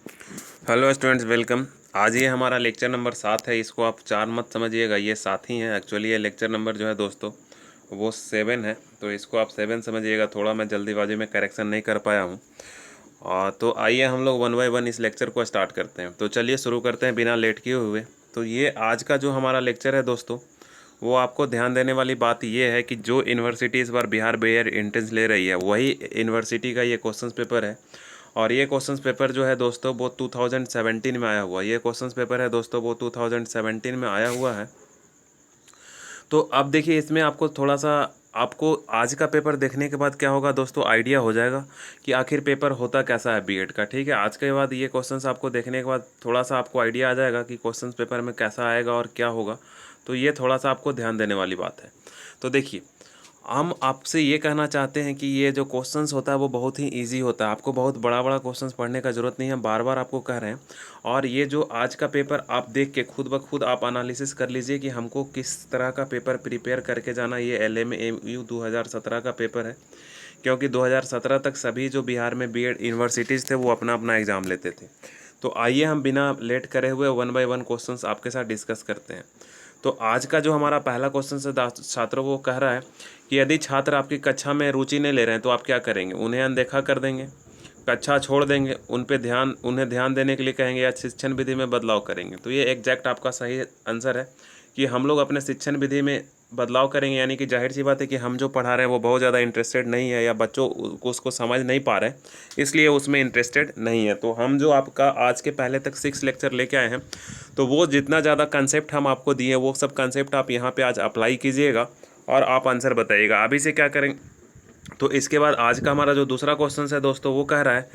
Hello students, welcome. आज ये हमारा लेक्चर नंबर 7 है। इसको आप 4 मत समझिएगा, ये 7 ही है। एक्चुअली ये लेक्चर नंबर जो है दोस्तों वो 7 है, तो इसको आप 7 समझिएगा। थोड़ा मैं जल्दीबाजी में करेक्शन नहीं कर पाया हूँ। तो आइए हम लोग 1 बाय 1 इस लेक्चर को स्टार्ट करते हैं। तो चलिए शुरू करते हैं बिना लेट किए हुए। तो ये आज का जो हमारा लेक्चर है दोस्तों, वो आपको ध्यान देने वाली बात ये है कि जो यूनिवर्सिटी इस बार बिहार बायर एंट्रेंस ले रही है वही यूनिवर्सिटी का ये क्वेश्चन पेपर है। और ये क्वेश्चन पेपर जो है दोस्तों वो 2017 में आया हुआ। ये क्वेश्चन पेपर है दोस्तों वो 2017 में आया हुआ है। तो अब देखिए, इसमें आपको थोड़ा सा आपको आज का पेपर देखने के बाद क्या होगा दोस्तों, आइडिया हो जाएगा कि आखिर पेपर होता कैसा है बीएड का। ठीक है, आज के बाद ये क्वेश्चंस आपको देखने के बाद थोड़ा सा आपको आइडिया आ जाएगा कि क्वेश्चंस पेपर में कैसा आएगा और क्या होगा। तो ये थोड़ा सा आपको ध्यान देने वाली बात है। तो देखिए, हम आपसे ये कहना चाहते हैं कि ये जो क्वेश्चंस होता है वो बहुत ही इजी होता है। आपको बहुत बड़ा बड़ा क्वेश्चंस पढ़ने का ज़रूरत नहीं है, बार बार आपको कह रहे हैं। और ये जो आज का पेपर आप देख के खुद ब खुद आप एनालिसिस कर लीजिए कि हमको किस तरह का पेपर प्रिपेयर करके जाना। ये LMAMU 2017 का पेपर है, क्योंकि 2017 तक सभी जो बिहार में बीएड यूनिवर्सिटीज़ थे वो अपना अपना एग्ज़ाम लेते थे। तो आइए हम बिना लेट करे हुए 1 बाय 1 क्वेश्चंस आपके साथ डिस्कस करते हैं। तो आज का जो हमारा पहला क्वेश्चन है छात्रों को कह रहा है कि यदि छात्र आपकी कक्षा में रुचि नहीं ले रहे हैं तो आप क्या करेंगे। उन्हें अनदेखा कर देंगे, कक्षा छोड़ देंगे, उन्हें ध्यान देने के लिए कहेंगे, या शिक्षण विधि में बदलाव करेंगे। तो ये एग्जैक्ट आपका सही आंसर है कि हम लोग अपने शिक्षण विधि में बदलाव करेंगे। यानी कि जाहिर सी बात है कि हम जो पढ़ा रहे हैं वो बहुत ज़्यादा इंटरेस्टेड नहीं है, या बच्चों को उसको समझ नहीं पा रहे हैं, इसलिए उसमें इंटरेस्टेड नहीं है। तो हम जो आपका आज के पहले तक 6 लेक्चर लेके आए हैं, तो वो जितना ज़्यादा कंसेप्ट हम आपको दिए वो सब कंसेप्ट आप यहाँ पे आज अप्लाई कीजिएगा और आप आंसर बताइएगा। अभी से क्या करेंगे, तो इसके बाद आज का हमारा जो दूसरा क्वेश्चन है दोस्तों, वो कह रहा है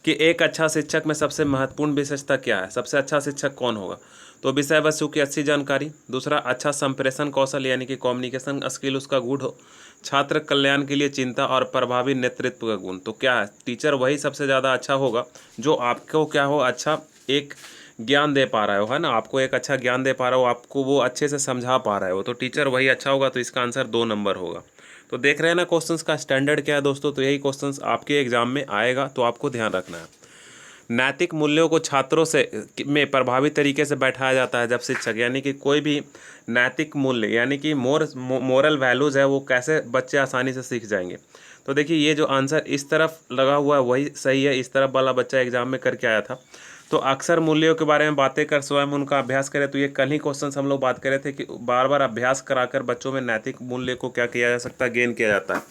कि एक अच्छा शिक्षक में सबसे महत्वपूर्ण विशेषता क्या है। सबसे अच्छा शिक्षक कौन होगा। तो विषय वस्तु की अच्छी जानकारी, दूसरा अच्छा संप्रेषण कौशल यानी कि कम्युनिकेशन स्किल उसका गुड हो, छात्र कल्याण के लिए चिंता और प्रभावी नेतृत्व का गुण। तो क्या है, टीचर वही सबसे ज़्यादा अच्छा होगा जो आपको क्या हो, अच्छा एक ज्ञान दे पा रहा हो, है ना, आपको एक अच्छा ज्ञान दे पा रहा हो, आपको वो अच्छे से समझा पा रहा हो, तो टीचर वही अच्छा होगा। तो इसका आंसर 2 नंबर होगा। तो देख रहे हैं ना क्वेश्चंस का स्टैंडर्ड क्या है दोस्तों। तो यही क्वेश्चंस आपके एग्जाम में आएगा, तो आपको ध्यान रखना है। नैतिक मूल्यों को छात्रों से में प्रभावी तरीके से बैठाया जाता है जब शिक्षक, यानी कि कोई भी नैतिक मूल्य यानी कि मोरल वैल्यूज़ है वो कैसे बच्चे आसानी से सीख जाएंगे। तो देखिए, ये जो आंसर इस तरफ लगा हुआ है वही सही है। इस तरफ वाला बच्चा एग्जाम में करके आया था। तो अक्सर मूल्यों के बारे में बातें कर स्वयं उनका अभ्यास करें। तो ये कल ही क्वेश्चन हम लोग बात कर रहे थे कि बार बार अभ्यास कराकर बच्चों में नैतिक मूल्य को क्या किया जा सकता है, गेन किया जाता है।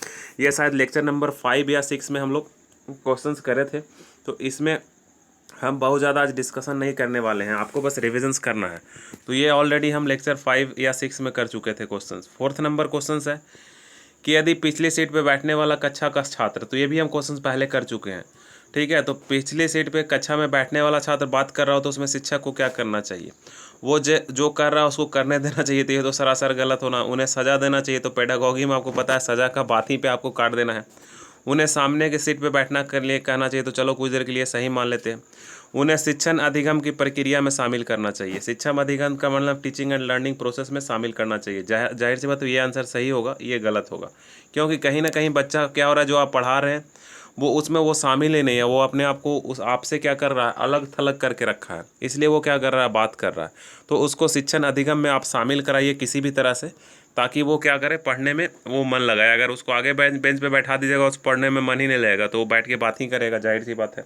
ये शायद लेक्चर नंबर 5 या 6 में हम लोग क्वेश्चंस करे थे। तो इसमें हम बहुत ज़्यादा आज डिस्कशन नहीं करने वाले हैं, आपको बस रिविजन्स करना है। तो ये ऑलरेडी हम लेक्चर 5 या 6 में कर चुके थे क्वेश्चंस। 4th नंबर क्वेश्चंस है कि यदि पिछली सीट पे बैठने वाला कक्षा का छात्र, तो ये भी हम क्वेश्चंस पहले कर चुके हैं। ठीक है, तो पिछली सीट पे कक्षा में बैठने वाला छात्र बात कर रहा हो तो उसमें शिक्षक को क्या करना चाहिए। वो जो कर रहा है उसको करने देना चाहिए, तो ये तो सरासर गलत होना। उन्हें सज़ा देना चाहिए, तो पेडागॉजी में आपको पता है सज़ा का बात ही पे आपको काट देना है। उन्हें सामने की सीट पे बैठना कर लिए कहना चाहिए, तो चलो कुछ देर के लिए सही मान लेते हैं। उन्हें शिक्षण अधिगम की प्रक्रिया में शामिल करना चाहिए। शिक्षण अधिगम का मतलब टीचिंग एंड लर्निंग प्रोसेस में शामिल करना चाहिए। जाहिर सी बात, तो ये आंसर सही होगा, ये गलत होगा। क्योंकि कहीं ना कहीं बच्चा क्या हो रहा है, जो आप पढ़ा रहे हैं वो उसमें वो शामिल ही नहीं है। वो अपने आप को उस आपसे क्या कर रहा है, अलग थलग करके रखा है, इसलिए वो क्या कर रहा है, बात कर रहा है। तो उसको शिक्षण अधिगम में आप शामिल कराइए किसी भी तरह से, ताकि वो क्या करे, पढ़ने में वो मन लगाए। अगर उसको आगे बेंच पे बैठा दीजिएगा, उस पढ़ने में मन ही नहीं लगेगा, तो वो बैठ के बात ही करेगा। जाहिर सी बात है,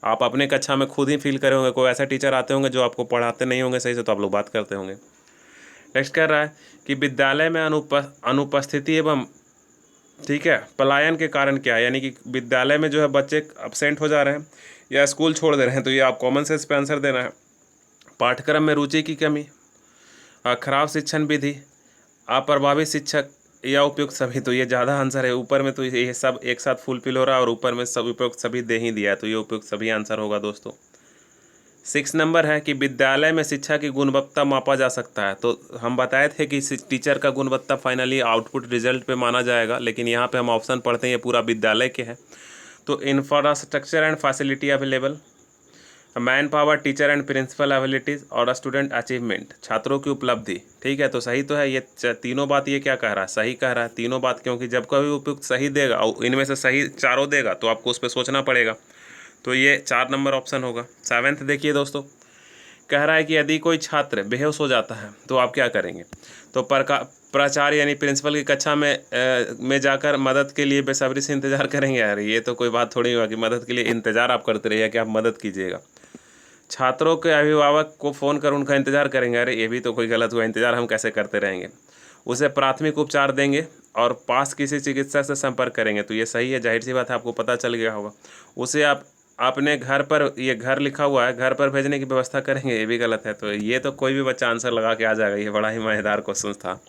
आप अपने कक्षा में खुद ही फील करे होंगे। कोई ऐसा टीचर आते होंगे जो आपको पढ़ाते नहीं होंगे सही से, तो आप लोग बात करते होंगे। नेक्स्ट कर रहा है कि विद्यालय में अनुपस्थिति एवं ठीक है पलायन के कारण क्या है। यानी कि विद्यालय में जो है बच्चे अब्सेंट हो जा रहे हैं या स्कूल छोड़ दे रहे हैं, तो ये आप कॉमन सेंस पे आंसर देना है। पाठ्यक्रम में रुचि की कमी, खराब शिक्षण विधि, अप्रभावी शिक्षक, या उपयुक्त सभी। तो ये ज़्यादा आंसर है ऊपर में, तो ये सब एक साथ फुलफिल हो रहा है, और ऊपर में सब उपयुक्त सभी दे ही दिया है, तो ये उपयुक्त सभी आंसर होगा दोस्तों। 6 नंबर है कि विद्यालय में शिक्षा की गुणवत्ता मापा जा सकता है। तो हम बताए थे कि टीचर का गुणवत्ता फाइनली आउटपुट रिजल्ट पे माना जाएगा, लेकिन यहाँ पे हम ऑप्शन पढ़ते हैं, ये पूरा विद्यालय के है। तो infrastructure and facility available, man power, teacher and principal abilities, और स्टूडेंट अचीवमेंट, छात्रों की उपलब्धि। ठीक है, तो सही तो है ये तीनों बात। ये क्या कह रहा है, सही कह रहा है तीनों बात, क्योंकि जब कभी उपयुक्त सही देगा और इनमें से सही चारों देगा तो आपको उस पर सोचना पड़ेगा। तो ये 4 नंबर ऑप्शन होगा। 7th देखिए दोस्तों, कह रहा है कि यदि कोई छात्र बेहोश हो जाता है तो आप क्या करेंगे। तो प्राचार्य यानी प्रिंसिपल की कक्षा में जाकर मदद के लिए बेसब्री से इंतजार करेंगे। यार ये तो कोई बात थोड़ी हुआ कि मदद के लिए इंतजार आप करते रहिए कि आप मदद कीजिएगा। छात्रों के अभिभावक को फ़ोन कर उनका इंतजार करेंगे। अरे ये भी तो कोई गलत हुआ, इंतजार हम कैसे करते रहेंगे। उसे प्राथमिक उपचार देंगे और पास किसी चिकित्सक से संपर्क करेंगे। तो ये सही है, जाहिर सी बात है, आपको पता चल गया होगा। उसे आप अपने घर पर, ये घर लिखा हुआ है, घर पर भेजने की व्यवस्था करेंगे। ये भी गलत है। तो ये तो कोई भी बच्चा आंसर लगा के आ जाएगा। ये बड़ा ही मज़ेदार क्वेश्चन था।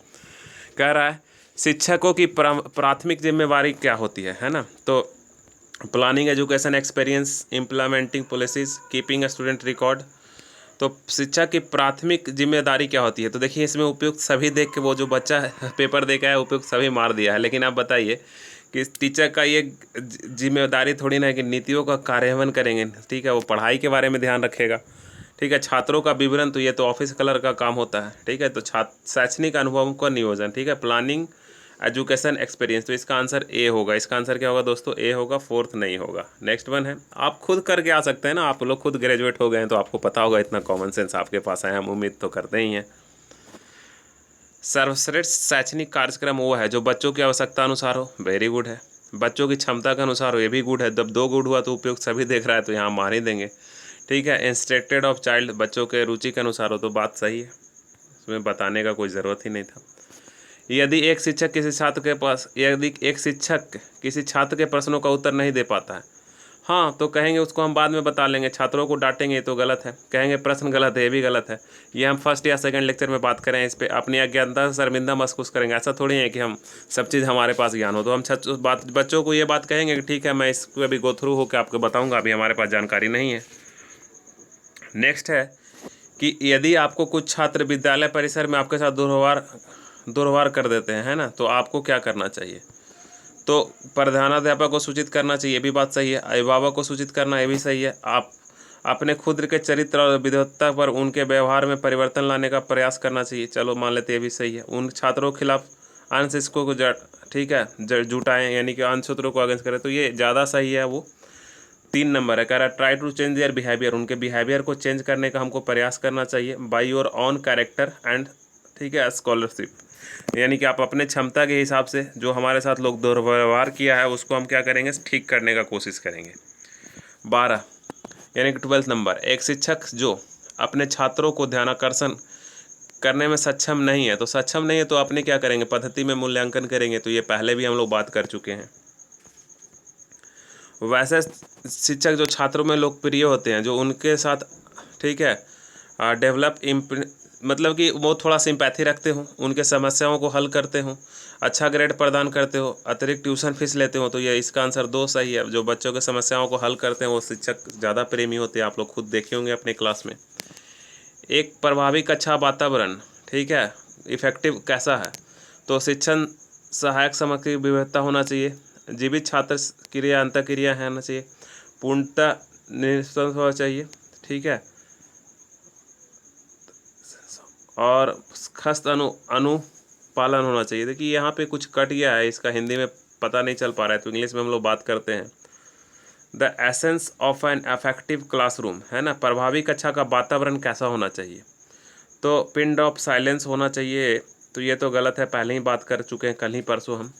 कह रहा है शिक्षकों की प्राथमिक जिम्मेवारी क्या होती है ना। तो planning education experience, implementing policies, keeping student record. तो शिक्षा की प्राथमिक जिम्मेदारी क्या होती है। तो देखिए इसमें उपयुक्त सभी देख के वो जो बच्चा पेपर दे के आया उपयुक्त सभी मार दिया है। लेकिन आप बताइए कि टीचर का ये जिम्मेदारी थोड़ी ना है कि नीतियों का कार्यान्वयन करेंगे। ठीक है, वो पढ़ाई के बारे में ध्यान रखेगा। ठीक है, छात्रों का विवरण, तो ये तो ऑफिस कलर का काम होता है। ठीक है, तो शैक्षणिक अनुभवों का नियोजन। ठीक है, प्लानिंग एजुकेशन एक्सपीरियंस। तो इसका आंसर ए होगा। इसका आंसर क्या होगा दोस्तों, ए होगा, 4th नहीं होगा। नेक्स्ट वन है, आप खुद करके आ सकते हैं ना, आप लोग खुद ग्रेजुएट हो गए हैं तो आपको पता होगा, इतना कॉमन सेंस आपके पास है, हम उम्मीद तो करते ही हैं। सर्वश्रेष्ठ शैक्षणिक कार्यक्रम वो है जो बच्चों की आवश्यकता अनुसार हो। वेरी गुड है। बच्चों की क्षमता के अनुसार हो, ये भी गुड है। जब 2 गुड हुआ तो उपयुक्त सभी देख रहा है तो यहाँ मार ही देंगे। ठीक है, इंस्ट्रक्टेड ऑफ चाइल्ड, बच्चों के रुचि के अनुसार हो, तो बात सही है, इसमें बताने का कोई ज़रूरत ही नहीं था। यदि एक शिक्षक किसी छात्र के प्रश्नों का उत्तर नहीं दे पाता है, हाँ तो कहेंगे उसको हम बाद में बता लेंगे, छात्रों को डांटेंगे, ये तो गलत है। कहेंगे प्रश्न गलत है, ये भी गलत है। ये हम फर्स्ट या सेकंड लेक्चर में बात करें, इस पर अपनी अज्ञानता से शर्मिंदा महसूस करेंगे। ऐसा थोड़ी है कि हम सब चीज़ हमारे पास ज्ञान हो। तो हम बच्चों को ये बात कहेंगे कि ठीक है, मैं इसको अभी गो थ्रू होकर आपको बताऊँगा, अभी हमारे पास जानकारी नहीं है। नेक्स्ट है कि यदि आपको कुछ छात्र विद्यालय परिसर में आपके साथ दुर्व्यवहार कर देते हैं, है ना, तो आपको क्या करना चाहिए। तो प्रधानाध्यापक को सूचित करना चाहिए, ये भी बात सही है। अभिभावक को सूचित करना, ये भी सही है। आप अपने खुद के चरित्र और विद्वत्ता पर उनके व्यवहार में परिवर्तन लाने का प्रयास करना चाहिए। चलो मान लेते ये भी सही है। उन छात्रों के खिलाफ अन्य शिक्षकों को ठीक है जुटाएं, यानी कि अन्य छात्रों को अगेंस्ट करें, तो ये ज़्यादा सही है। वो 3 नंबर है। कह रहा है try to change their behaviour, उनके बिहेवियर को चेंज करने का हमको प्रयास करना चाहिए। By your own character and, ठीक है, स्कॉलरशिप, यानी कि आप अपने क्षमता के हिसाब से जो हमारे साथ लोग दुर्व्यवहार किया है उसको हम क्या करेंगे, ठीक करने का कोशिश करेंगे। 12 यानी कि 12th नंबर, एक शिक्षक जो अपने छात्रों को ध्यानाकर्षण करने में सक्षम नहीं है, तो सक्षम नहीं है तो अपने क्या करेंगे, पद्धति में मूल्यांकन करेंगे। तो ये पहले भी हम लोग बात कर चुके हैं। वैसे शिक्षक जो छात्रों में लोकप्रिय होते हैं, जो उनके साथ, ठीक है, मतलब कि वो थोड़ा सिंपैथी रखते हो, उनके समस्याओं को हल करते हो, अच्छा ग्रेड प्रदान करते हो, अतिरिक्त ट्यूशन फीस लेते हो। तो ये इसका आंसर 2 सही है। जो बच्चों के समस्याओं को हल करते हैं वो शिक्षक ज़्यादा प्रेमी होते हैं, आप लोग खुद देखे होंगे अपने क्लास में। एक प्रभावी कक्षा वातावरण, ठीक है, इफेक्टिव कैसा है, तो शिक्षण सहायक सामग्री की विविधता होना चाहिए, जीवित छात्र क्रिया अंतःक्रिया है होना चाहिए, पूर्णतः निष्पक्ष होना चाहिए, ठीक है, और खस्त अनुपालन होना चाहिए। देखिए यहाँ पे कुछ कट गया है, इसका हिंदी में पता नहीं चल पा रहा है, तो इंग्लिश में हम लोग बात करते हैं। The essence of an effective classroom, है ना, प्रभावी कक्षा का वातावरण कैसा होना चाहिए, तो पिन ऑफ साइलेंस होना चाहिए। तो ये तो गलत है, पहले ही बात कर चुके हैं, कल ही परसों हम।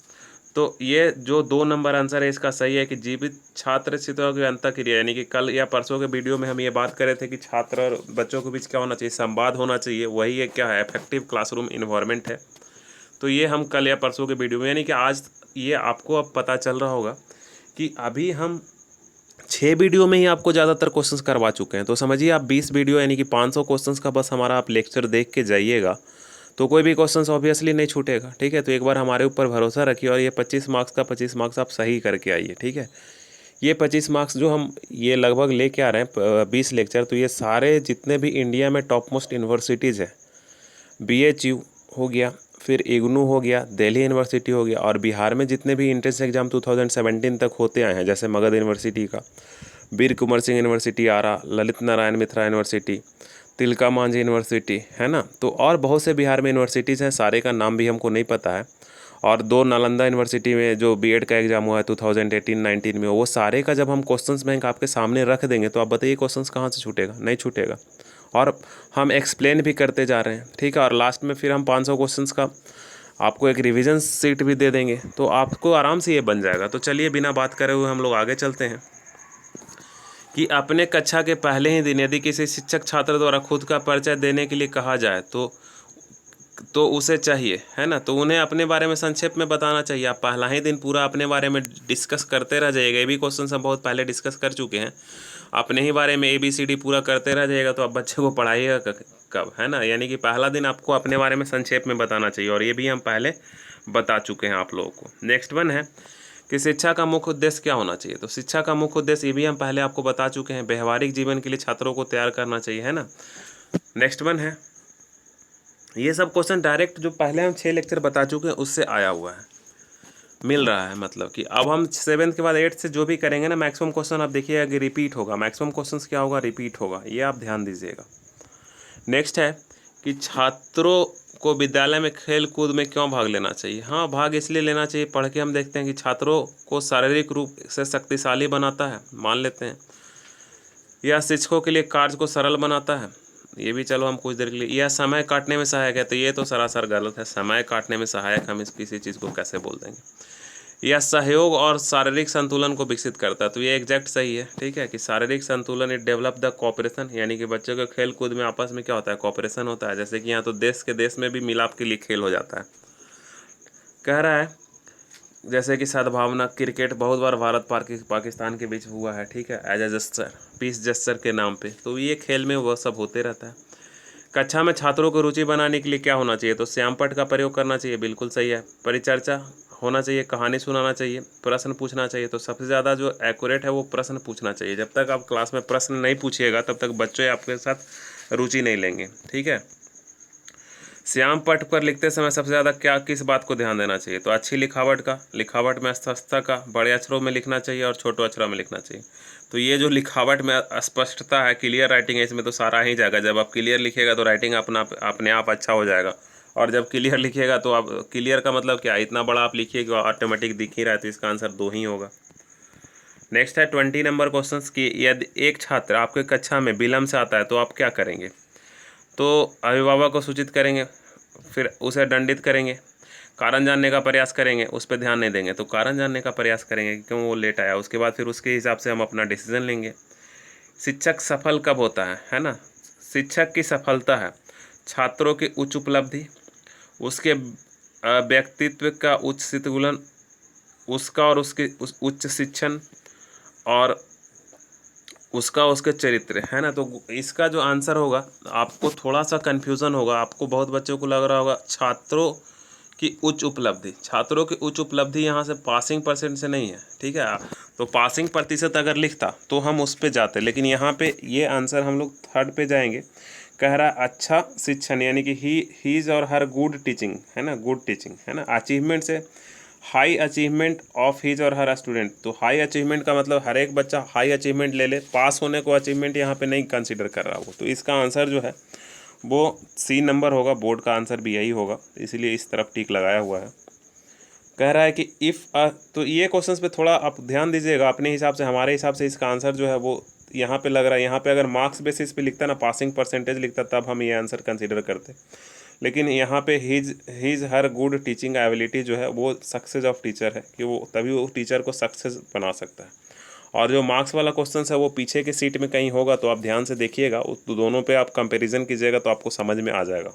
तो ये जो 2 नंबर आंसर है इसका सही है कि जीवित छात्र चित्रों की अंतःक्रिया, यानी कि कल या परसों के वीडियो में हम ये बात कर रहे थे कि छात्र और बच्चों के बीच क्या होना चाहिए, संवाद होना चाहिए। वही एक क्या है, इफेक्टिव क्लासरूम इन्वायरमेंट है। तो ये हम कल या परसों के वीडियो में, यानी कि आज ये आपको अब पता चल रहा होगा कि अभी हम 6 वीडियो में ही आपको ज़्यादातर क्वेश्चंस करवा चुके हैं। तो समझिए आप 20 वीडियो यानी कि 500 क्वेश्चंस का बस हमारा आप लेक्चर देख के जाइएगा तो कोई भी क्वेश्चंस ऑब्वियसली नहीं छूटेगा। ठीक है, तो एक बार हमारे ऊपर भरोसा रखिए और ये 25 मार्क्स का 25 मार्क्स आप सही करके आइए। ठीक है, ये 25 मार्क्स जो हम ये लगभग लेके आ रहे हैं 20 लेक्चर, तो ये सारे जितने भी इंडिया में टॉप मोस्ट यूनिवर्सिटीज़ हैं, BHU हो गया, फिर इग्नू हो गया, दिल्ली यूनिवर्सिटी हो गया, और बिहार में जितने भी एंट्रेंस एग्जाम 2017 तक होते आए हैं, जैसे मगध यूनिवर्सिटी का, वीर कुंवर सिंह यूनिवर्सिटी आरा, ललित नारायण मिश्रा यूनिवर्सिटी, तिलका मांझी यूनिवर्सिटी, है ना, तो और बहुत से बिहार में यूनिवर्सिटीज़ हैं, सारे का नाम भी हमको नहीं पता है। और 2 नालंदा यूनिवर्सिटी में जो बीएड का एग्ज़ाम हुआ है 2018-19 में, वो सारे का जब हम क्वेश्चंस बैंक आपके सामने रख देंगे तो आप बताइए क्वेश्चंस कहाँ से छूटेगा, नहीं छूटेगा। और हम एक्सप्लेन भी करते जा रहे हैं, ठीक है। और लास्ट में फिर हम 500 क्वेश्चंस का आपको एक रिवीजन सीट भी दे देंगे, तो आपको आराम से ये बन जाएगा। तो चलिए बिना बात करे हुए हम लोग आगे चलते हैं कि अपने कक्षा के पहले ही दिन यदि किसी शिक्षक छात्र द्वारा खुद का परिचय देने के लिए कहा जाए तो उसे चाहिए, है ना, तो उन्हें अपने बारे में संक्षेप में बताना चाहिए। आप पहला ही दिन पूरा अपने बारे में डिस्कस करते रह जाइएगा। ये भी क्वेश्चन हम बहुत पहले डिस्कस कर चुके हैं। अपने ही बारे में ABCD पूरा करते रह जाइएगा तो आप बच्चे को पढ़ाइएगा कब, है ना। यानी कि पहला दिन आपको अपने बारे में संक्षेप में बताना चाहिए, और ये भी हम पहले बता चुके हैं आप लोगों को। नेक्स्ट वन है कि शिक्षा का मुख्य उद्देश्य क्या होना चाहिए। तो शिक्षा का मुख्य उद्देश्य ये भी हम पहले आपको बता चुके हैं, व्यवहारिक जीवन के लिए छात्रों को तैयार करना चाहिए, है ना। नेक्स्ट वन है, ये सब क्वेश्चन डायरेक्ट जो पहले हम 6 लेक्चर बता चुके हैं उससे आया हुआ है, मिल रहा है। मतलब कि अब हम 7th के बाद 8th से जो भी करेंगे ना, मैक्सिमम क्वेश्चन आप देखिएगा कि रिपीट होगा। मैक्सिमम क्वेश्चन क्या होगा, रिपीट होगा, ये आप ध्यान दीजिएगा। नेक्स्ट है कि छात्रों को विद्यालय में खेल कूद में क्यों भाग लेना चाहिए। हाँ, भाग इसलिए लेना चाहिए, पढ़ के हम देखते हैं कि छात्रों को शारीरिक रूप से शक्तिशाली बनाता है, मान लेते हैं। यह शिक्षकों के लिए कार्य को सरल बनाता है, ये भी चलो हम कुछ देर के लिए। यह समय काटने में सहायक है, तो ये तो सरासर गलत है। समय काटने में सहायक हम इस किसी चीज़ को कैसे बोल देंगे। यह सहयोग और शारीरिक संतुलन को विकसित करता है, तो ये एग्जैक्ट सही है, ठीक है, कि शारीरिक संतुलन इट डेवलप द कोऑपरेशन, यानी कि बच्चों के खेल कूद में आपस में क्या होता है, कोऑपरेशन होता है। जैसे कि यहाँ तो देश के देश में भी मिलाप के लिए खेल हो जाता है। कह रहा है जैसे कि सद्भावना, क्रिकेट बहुत बार भारत पाकिस्तान के बीच हुआ है, ठीक है, as a gesture, peace gesture के नाम पे, तो ये खेल में वह सब होते रहता है। कक्षा में छात्रों को रुचि बनाने के लिए क्या होना चाहिए, तो श्यामपट्ट का प्रयोग करना चाहिए, बिल्कुल सही है। परिचर्चा होना चाहिए, कहानी सुनाना चाहिए, प्रश्न पूछना चाहिए। तो सबसे ज़्यादा जो एक्यूरेट है वो प्रश्न पूछना चाहिए। जब तक आप क्लास में प्रश्न नहीं पूछिएगा तब तक बच्चे आपके साथ रुचि नहीं लेंगे, ठीक है। श्याम पट्ट पर लिखते समय सबसे ज़्यादा किस बात को ध्यान देना चाहिए, तो अच्छी लिखावट का, लिखावट में स्पष्टता का, बड़े अक्षरों में लिखना चाहिए और छोटे अक्षरों में लिखना चाहिए। तो ये जो लिखावट में स्पष्टता है, क्लियर राइटिंग है, इसमें तो सारा ही जाएगा। जब आप क्लियर लिखिएगा तो राइटिंग अपने आप अच्छा हो जाएगा, और जब क्लियर लिखिएगा तो आप, क्लियर का मतलब क्या, इतना बड़ा आप लिखिएगा ऑटोमेटिक दिख ही रहा है, तो इसका आंसर 2 ही होगा। नेक्स्ट है 20 नंबर क्वेश्चन की, यदि एक छात्र आपके कक्षा में विलम्ब से आता है तो आप क्या करेंगे। तो अभिभावक को सूचित करेंगे, फिर उसे दंडित करेंगे, कारण जानने का प्रयास करेंगे, उस पर ध्यान नहीं देंगे, तो कारण जानने का प्रयास करेंगे कि क्यों वो लेट आया। उसके बाद फिर उसके हिसाब से हम अपना डिसीजन लेंगे। शिक्षक सफल कब होता है ना। शिक्षक की सफलता है छात्रों की उच्च उपलब्धि, उसके व्यक्तित्व का उच्च संतुलन, उसका और उसके उच्च शिक्षण, और उसका उसके चरित्र, है ना। तो इसका जो आंसर होगा, आपको थोड़ा सा कन्फ्यूज़न होगा, आपको बहुत बच्चों को लग रहा होगा छात्रों की उच्च उपलब्धि। छात्रों की उच्च उपलब्धि यहाँ से पासिंग परसेंट से नहीं है, ठीक है। तो पासिंग प्रतिशत अगर लिखता तो हम उस पे जाते, लेकिन यहाँ पे ये आंसर हम लोग 3rd पे जाएंगे। कह रहा है अच्छा शिक्षण, यानी कि हीज और हर गुड टीचिंग, है ना, गुड टीचिंग, है ना। अचीवमेंट से हाई अचीवमेंट ऑफ हिज और हर स्टूडेंट, तो हाई अचीवमेंट का मतलब हर एक बच्चा हाई अचीवमेंट ले ले, पास होने को अचीवमेंट यहाँ पे नहीं कंसीडर कर रहा हो। तो इसका आंसर जो है वो C नंबर होगा, बोर्ड का आंसर भी यही होगा, इसीलिए इस तरफ टिक लगाया हुआ है। कह रहा है कि तो ये क्वेश्चंस पे थोड़ा आप ध्यान दीजिएगा अपने हिसाब से। हमारे हिसाब से इसका आंसर जो है वो यहाँ पे लग रहा है, यहाँ पे अगर मार्क्स बेसिस पे लिखता ना, पासिंग परसेंटेज लिखता, तब हम ये आंसर कंसीडर करते। लेकिन यहाँ पे his her good teaching ability जो है वो सक्सेस ऑफ टीचर है, कि वो तभी वो टीचर को सक्सेस बना सकता है। और जो मार्क्स वाला क्वेश्चन है वो पीछे के सीट में कहीं होगा, तो आप ध्यान से देखिएगा, तो दोनों पे आप कंपैरिजन कीजिएगा तो आपको समझ में आ जाएगा।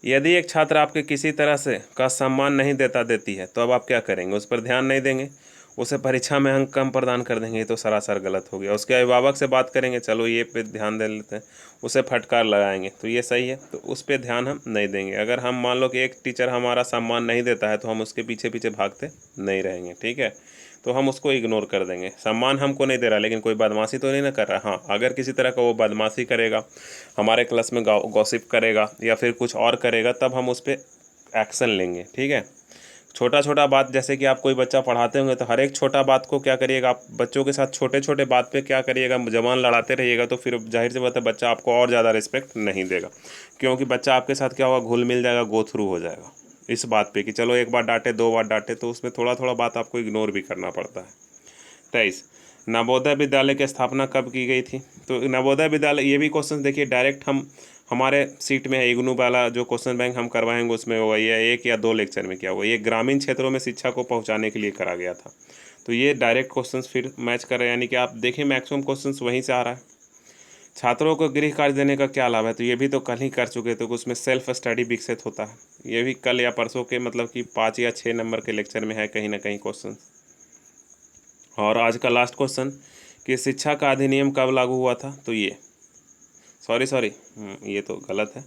यदि एक छात्र आपके किसी तरह से का सम्मान नहीं देती है तो अब आप क्या करेंगे, उस पर ध्यान नहीं देंगे, उसे परीक्षा में अंक कम प्रदान कर देंगे, तो सरासर गलत हो गया। उसके अभिभावक से बात करेंगे, चलो ये पे ध्यान दे लेते हैं, उसे फटकार लगाएंगे, तो ये सही है, तो उस पर ध्यान हम नहीं देंगे। अगर हम मान लो कि एक टीचर हमारा सम्मान नहीं देता है तो हम उसके पीछे पीछे भागते नहीं रहेंगे, ठीक है, तो हम उसको इग्नोर कर देंगे। सम्मान हमको नहीं दे रहा, लेकिन कोई बदमाशी तो नहीं ना कर रहा। हाँ, अगर किसी तरह का वो बदमाशी करेगा, हमारे क्लास में गॉसिप करेगा या फिर कुछ और करेगा, तब हम उस पर एक्शन लेंगे, ठीक है। छोटा छोटा बात, जैसे कि आप कोई बच्चा पढ़ाते होंगे तो हर एक छोटा बात को क्या करिएगा, आप बच्चों के साथ छोटे छोटे बात पे क्या करिएगा, जबान लड़ाते रहिएगा, तो फिर जाहिर सी बात है बच्चा आपको और ज़्यादा रिस्पेक्ट नहीं देगा, क्योंकि बच्चा आपके साथ क्या होगा, घुल मिल जाएगा, गो थ्रू हो जाएगा। इस बात पे कि चलो एक बार डांटे 2 बार डांटे, तो उसमें थोड़ा थोड़ा बात आपको इग्नोर भी करना पड़ता है। 23, नवोदय विद्यालय की स्थापना कब की गई थी? तो नवोदय विद्यालय, ये भी क्वेश्चन देखिए डायरेक्ट हम हमारे सीट में है, इग्नू वाला जो क्वेश्चन बैंक हम करवाएंगे उसमें होगा, ये 1 या 2 लेक्चर में क्या होगा। ये ग्रामीण क्षेत्रों में शिक्षा को पहुंचाने के लिए करा गया था। तो ये डायरेक्ट क्वेश्चंस फिर मैच कर रहे हैं, यानी कि आप देखिए मैक्सिमम क्वेश्चंस वहीं से आ रहा है। छात्रों को गृह कार्य देने का क्या लाभ है? तो ये भी तो कल ही कर चुके थे, उसमें सेल्फ स्टडी विकसित होता है। ये भी कल या परसों के मतलब कि 5 या 6 नंबर के लेक्चर में है कहीं ना कहीं क्वेश्चन। और आज का लास्ट क्वेश्चन कि शिक्षा का अधिनियम कब लागू हुआ था? तो ये सॉरी ये तो गलत है।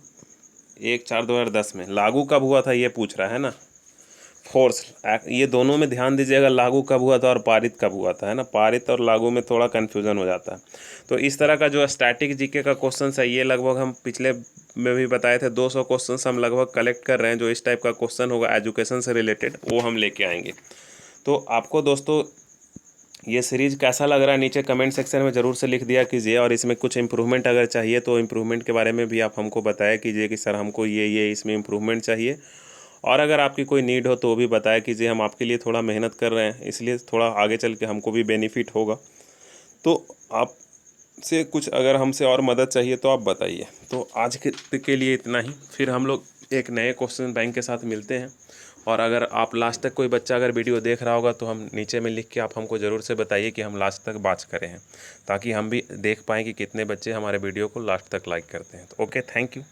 1/4/2010 में लागू कब हुआ था ये पूछ रहा है ना। फोर्स एक्ट, ये दोनों में ध्यान दीजिएगा, लागू कब हुआ था और पारित कब हुआ था, है ना। पारित और लागू में थोड़ा कन्फ्यूज़न हो जाता है। तो इस तरह का जो स्टैटिक जीके का क्वेश्चन है, ये लगभग हम पिछले में भी बताए थे 200 क्वेश्चन हम लगभग कलेक्ट कर रहे हैं। जो इस टाइप का क्वेश्चन होगा एजुकेशन से रिलेटेड, वो हम लेके आएंगे। तो आपको दोस्तों ये सीरीज़ कैसा लग रहा है नीचे कमेंट सेक्शन में ज़रूर से लिख दिया कीजिए। और इसमें कुछ इम्प्रूवमेंट अगर चाहिए तो इम्प्रूवमेंट के बारे में भी आप हमको बताया कीजिए कि सर हमको ये इसमें इम्प्रूवमेंट चाहिए। और अगर आपकी कोई नीड हो तो वो भी बताया कीजिए। हम आपके लिए थोड़ा मेहनत कर रहे हैं, इसलिए थोड़ा आगे चल के हमको भी बेनिफिट होगा। तो आपसे कुछ अगर हमसे और मदद चाहिए तो आप बताइए। तो आज के लिए इतना ही, फिर हम लोग एक नए क्वेश्चन बैंक के साथ मिलते हैं। और अगर आप लास्ट तक कोई बच्चा अगर वीडियो देख रहा होगा तो हम नीचे में लिख के आप हमको ज़रूर से बताइए कि हम लास्ट तक बात करें हैं, ताकि हम भी देख पाएँ कि कितने बच्चे हमारे वीडियो को लास्ट तक लाइक करते हैं। तो ओके, थैंक यू।